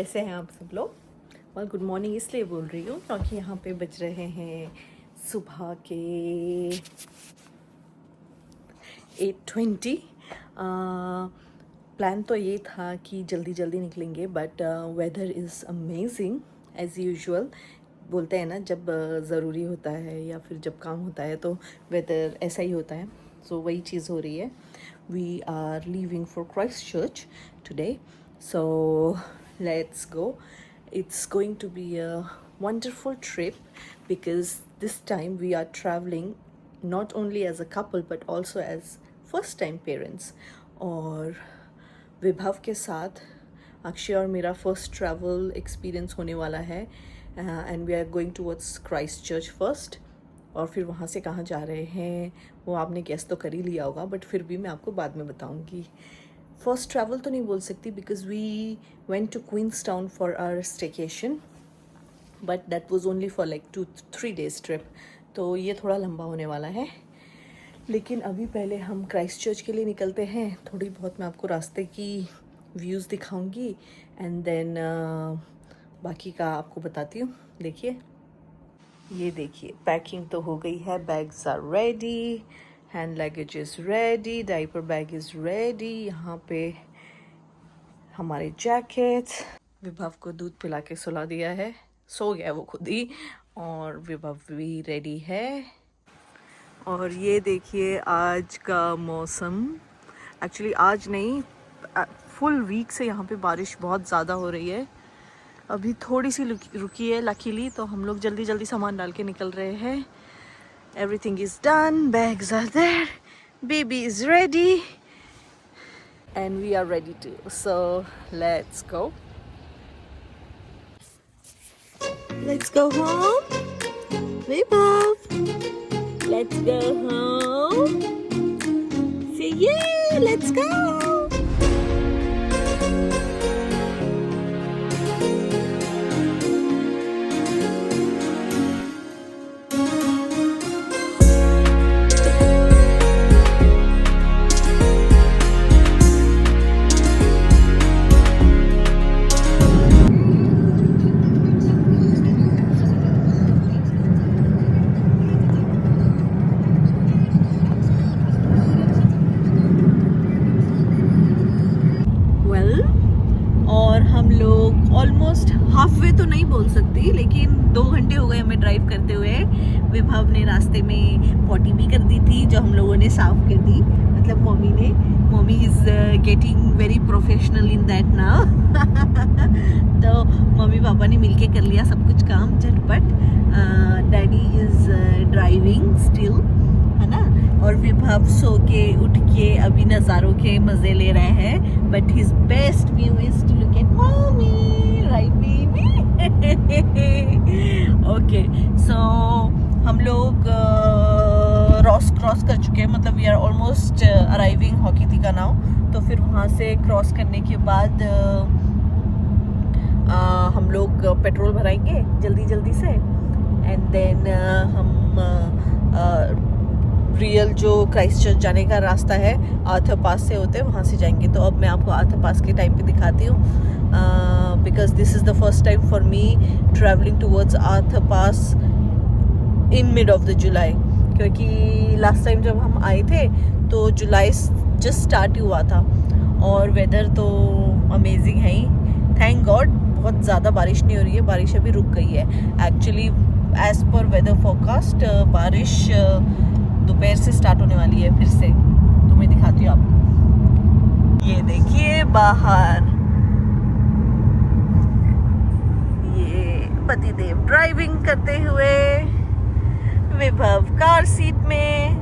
कैसे हैं आप सब लोग। और गुड मॉर्निंग इसलिए बोल रही हूँ क्योंकि यहाँ पे बज रहे हैं सुबह के 8:20। प्लान तो ये था कि जल्दी जल्दी निकलेंगे, but weather is amazing as usual. बोलते हैं ना, जब ज़रूरी होता है या फिर जब काम होता है तो वेदर ऐसा ही होता है। सो वही चीज़ हो रही है। We are leaving for Christchurch today, so let's go. It's going to be a wonderful trip because this time we are traveling not only as a couple but also as first time parents. और विभव के साथ अक्षय और मेरा first travel experience होने वाला है, and we are going towards Christchurch first. और फिर वहाँ से कहाँ जा रहे हैं वो आपने गेस तो कर ही लिया होगा, बट फिर भी मैं आपको बाद में बताऊँगी। फर्स्ट ट्रैवल तो नहीं बोल सकती because we went to Queenstown for our staycation, but that was only for like 2-3 days trip, तो ये थोड़ा लंबा होने वाला है। लेकिन अभी पहले हम क्राइस्ट चर्च के लिए निकलते हैं। थोड़ी बहुत मैं आपको रास्ते की व्यूज़ दिखाऊंगी एंड देन बाकी का आपको बताती हूँ। देखिए, ये देखिए, पैकिंग तो हो गई है, bags are ready, hand luggage is ready, diaper bag is ready. यहाँ पे हमारे जैकेट्स, विभव को दूध पिला के सुला दिया है, सो गया वो खुद ही, और विभव भी रेडी है। और ये देखिए आज का मौसम। एक्चुअली आज नहीं, फुल वीक से यहाँ पे बारिश बहुत ज़्यादा हो रही है। अभी थोड़ी सी रुकी है लकीली, तो हम लोग जल्दी जल्दी सामान डाल के निकल रहे हैं। Everything is done, bags are there, baby is ready, and we are ready too. So let's go. Let's go home. Vibhav, let's go home. Say yeah, let's go. Halfway तो नहीं बोल सकती, लेकिन 2 घंटे हो गए हमें ड्राइव करते हुए। विभव ने रास्ते में पॉटी भी कर दी थी जो हम लोगों ने साफ कर दी, मतलब मम्मी ने। Mummy is getting very professional in that now. तो मम्मी पापा ने मिलके कर लिया सब कुछ काम झटपट। डैडी इज़ ड्राइविंग स्टिल, है ना। और विभव सो के उठ के अभी नज़ारों के मज़े ले रहे हैं, but his best view is to look at mummy, right baby. Okay, so हम लोग रॉस क्रॉस कर चुके हैं, मतलब we are almost arriving Hokitika now. तो फिर वहाँ से क्रॉस करने के बाद हम लोग पेट्रोल भराएंगे जल्दी जल्दी से, एंड देन हम रियल जो क्राइस्ट चर्च जाने का रास्ता है आर्थर पास से होते वहाँ से जाएंगे। तो अब मैं आपको आर्थर पास के टाइम पे दिखाती हूँ, because this is the first time for me travelling towards Arthur pass in mid of the जुलाई, क्योंकि लास्ट टाइम जब हम आए थे तो जुलाई जस्ट स्टार्ट हुआ था और वेदर तो अमेजिंग है ही, थैंक गॉड। बहुत ज़्यादा बारिश नहीं हो रही है, बारिश अभी रुक गई है। Actually as per weather forecast बारिश दोपहर से स्टार्ट होने वाली है फिर से, तो मैं दिखाती हूँ आपको। ये देखिए बाहर, ये पतिदेव ड्राइविंग करते हुए, विभव कार सीट में।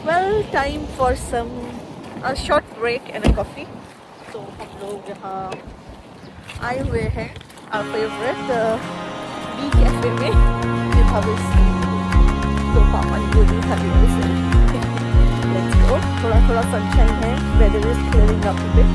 Well, time for some short break and a coffee. तो हम लोग यहाँ आए हुए हैं our favorite बी कैफे में। विभव तो पापा ने गोली खा लिया उसे। Let's go. थोड़ा थोड़ा सनशाइन है, weather is clearing up a bit.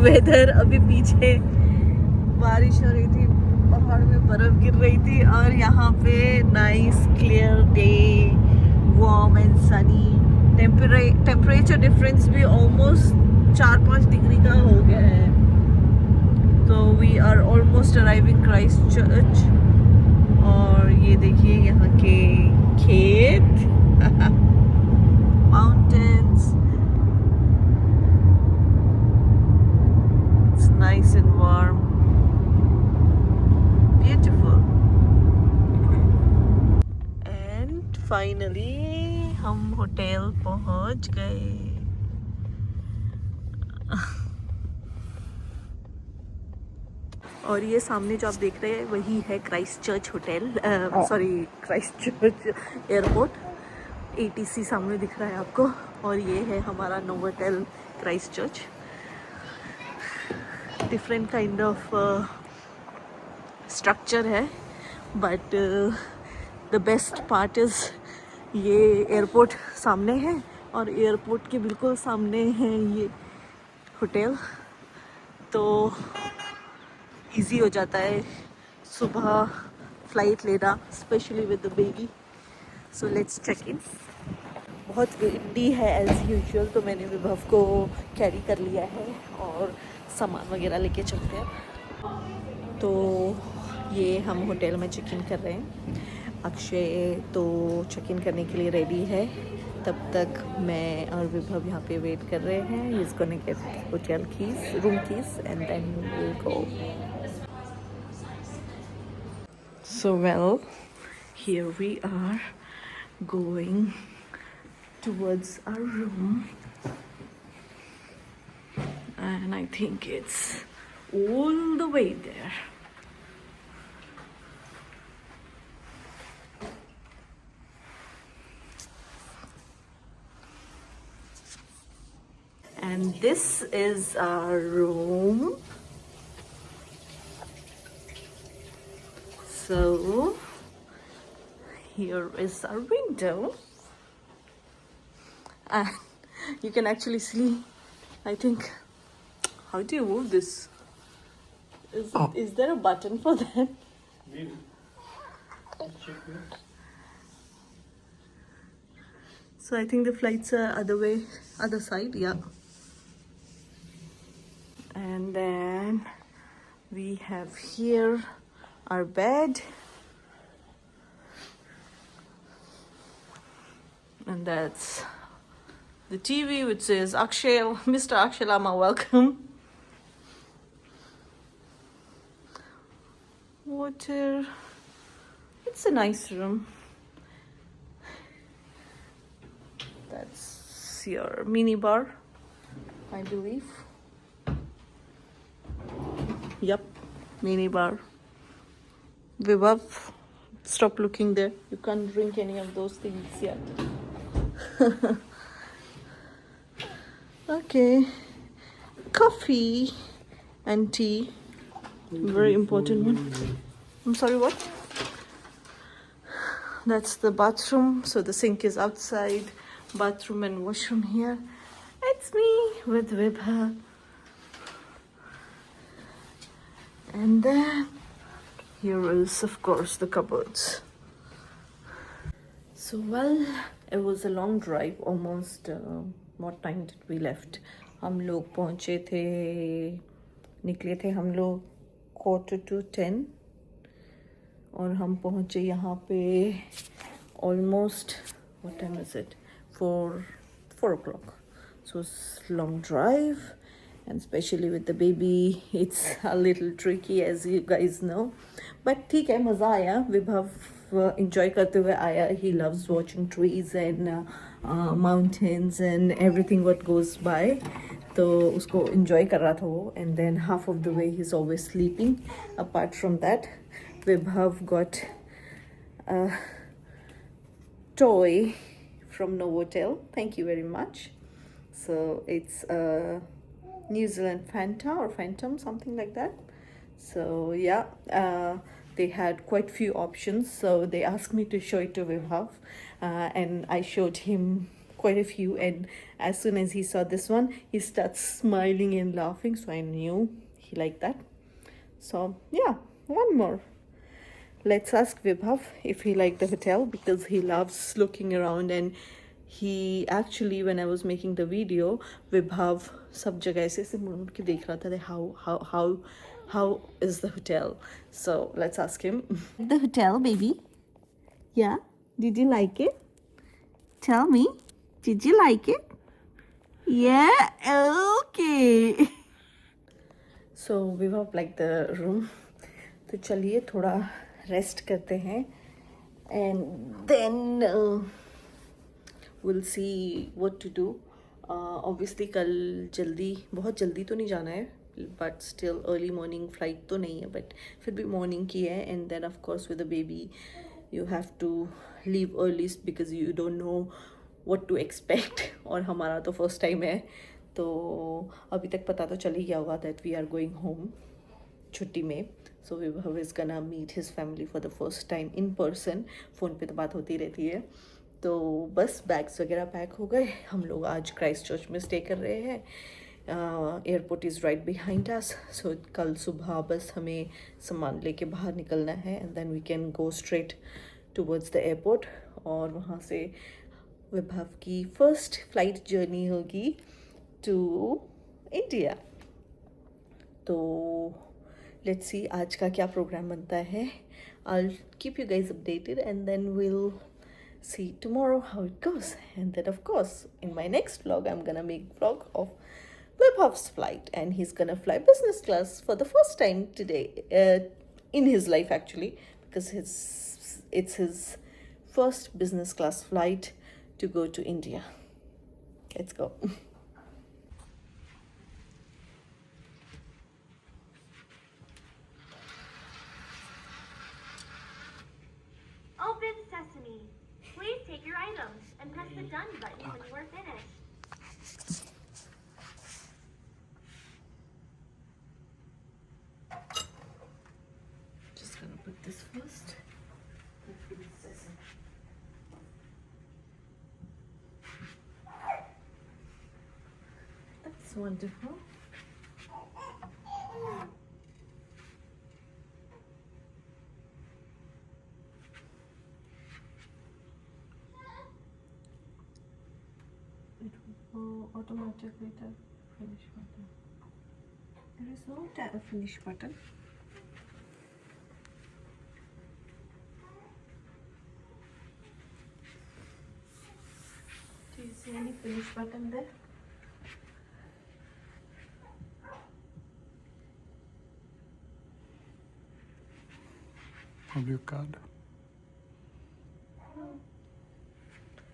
Weather अभी पीछे बारिश हो रही थी, पहाड़ में बर्फ गिर रही थी, और यहाँ पे nice clear day, warm and sunny. Temperature difference भी ऑलमोस्ट 4-5 डिग्री का हो गया है। तो we are almost arriving Christchurch. और ये देखिए यहाँ के खेत, mountains, it's nice and warm, beautiful. And finally हम होटल पहुंच गए। और ये सामने जो आप देख रहे हैं वही है Christchurch hotel, sorry Christchurch airport. ATC सामने दिख रहा है आपको, और ये है हमारा Novotel Christchurch. Different kind of structure है, but the best part is ये एयरपोर्ट सामने है, और एयरपोर्ट के बिल्कुल सामने है ये होटल। तो इजी हो जाता है सुबह फ्लाइट लेना, specially with the baby. So let's check in. बहुत विंडी है एज यूजुअल, तो मैंने विभव को कैरी कर लिया है और सामान वगैरह लेके चलते हैं। तो ये हम होटल में चेक इन कर रहे हैं। अक्षय तो चेक इन करने के लिए रेडी है, तब तक मैं और विभव यहाँ पे वेट कर रहे हैं। He is gonna get hotel keys, room keys, and then will go. So well, here we are going towards our room, and I think it's all the way there. And this is our room. So here is our window, and you can actually see, I think, how do you move this? Is there a button for that? So I think the flights are other way, other side, yeah. And then we have here our bed, and that's the TV which says Akshay, Mr. Akshay Lama, welcome. Water. It's a nice room. That's your mini bar, I believe. Yup, mini bar. Vibhav, stop looking there. You can't drink any of those things yet. Okay. Coffee and tea. Very important one. I'm sorry, what? That's the bathroom. So the sink is outside. Bathroom and washroom here. It's me with Vibhav. And then here is, of course, the cupboards. So, well, it was a long drive. Almost, what time did we left? हम लोग पहुँचे थे, निकले थे हम लोग 9:45, और हम पहुँचे यहाँ पे almost, what time is it? 4 o'clock. So it's long drive. And especially with the baby, it's a little tricky, as you guys know. But ठीक है, मज़ा आया। विभव enjoy करते हुए आया. He loves watching trees and mountains and everything what goes by. तो उसको enjoy कर रहा था वो. And then half of the way he's always sleeping. Apart from that, Vibhav got a toy from Novotel. Thank you very much. So it's a New Zealand Fanta or Phantom, something like that. So yeah, they had quite few options, so they asked me to show it to Vibhav, and I showed him quite a few, and as soon as he saw this one, he starts smiling and laughing, so I knew he liked that. So yeah, one more. Let's ask Vibhav if he liked the hotel, because he loves looking around, and he actually, when I was making the video, Vibhav सब जगह ऐसे मुड़ के देख रहा था that how is the hotel. So let's ask him. The hotel, baby. Yeah, did you like it? Tell me, did you like it? Yeah, okay. So Vibhav liked the room. तो चलिए थोड़ा रेस्ट करते हैं, and then we'll see what to do. Obviously कल बहुत जल्दी तो नहीं जाना है, but still early morning flight तो नहीं है, but फिर भी morning की है, and then of course with the baby you have to leave early because you don't know what to expect. और हमारा तो first time है, तो अभी तक पता तो चल ही गया होगा that we are going home छुट्टी में. So Vibhav is gonna meet his family for the first time in person. Phone पे तो बात होती रहती है. तो बस बैग्स वगैरह पैक हो गए. हम लोग आज क्राइस्ट चर्च में स्टे कर रहे हैं. Airport is right behind us. So कल सुबह बस हमें सामान लेके बाहर निकलना है, and then we can go straight towards the airport. और वहाँ से विभव की फर्स्ट फ्लाइट जर्नी होगी टू इंडिया. तो लेट्स सी आज का क्या प्रोग्राम बनता है. I'll keep you guys updated, and then we'll see tomorrow how it goes. And then of course in my next vlog I'm gonna make vlog of Vibhav's flight, and he's gonna fly business class for the first time today in his life actually, because it's his first business class flight to go to India. Let's go. Open sesame. Please take your items and press the done button when you are finished. Just gonna put this first. That's wonderful. It will go automatically to finish button. There is no finish button. Do you see any finish button there? Have your card?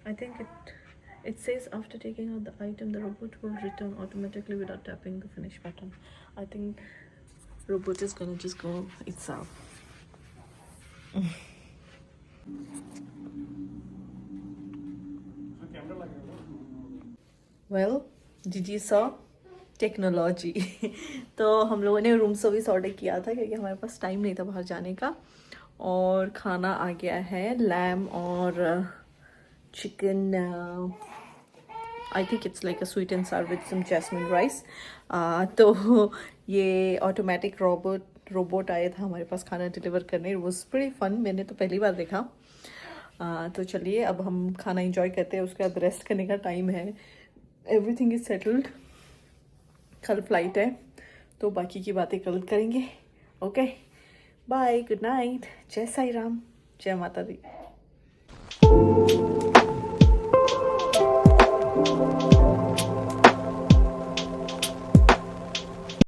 I think it says after taking out the item, the robot will return automatically without tapping the finish button. I think robot is gonna just go itself. Well, did you saw technology. तो हम लोगों ने room service order किया था क्योंकि हमारे पास time नहीं था बाहर जाने का. और खाना आ गया है, लैम और chicken. I think it's like a sweet and sour with some jasmine rice. तो ये ऑटोमेटिक रोबोट आया था हमारे पास खाना डिलीवर करने. It was pretty fun. मैंने तो पहली बार देखा. तो चलिए अब हम खाना एंजॉय करते हैं, उसके बाद रेस्ट करने का टाइम है. Everything is settled. कल फ्लाइट है तो बाकी की बातें कल करेंगे. ओके बाय, गुड नाइट, जय साई राम, जय माता दी.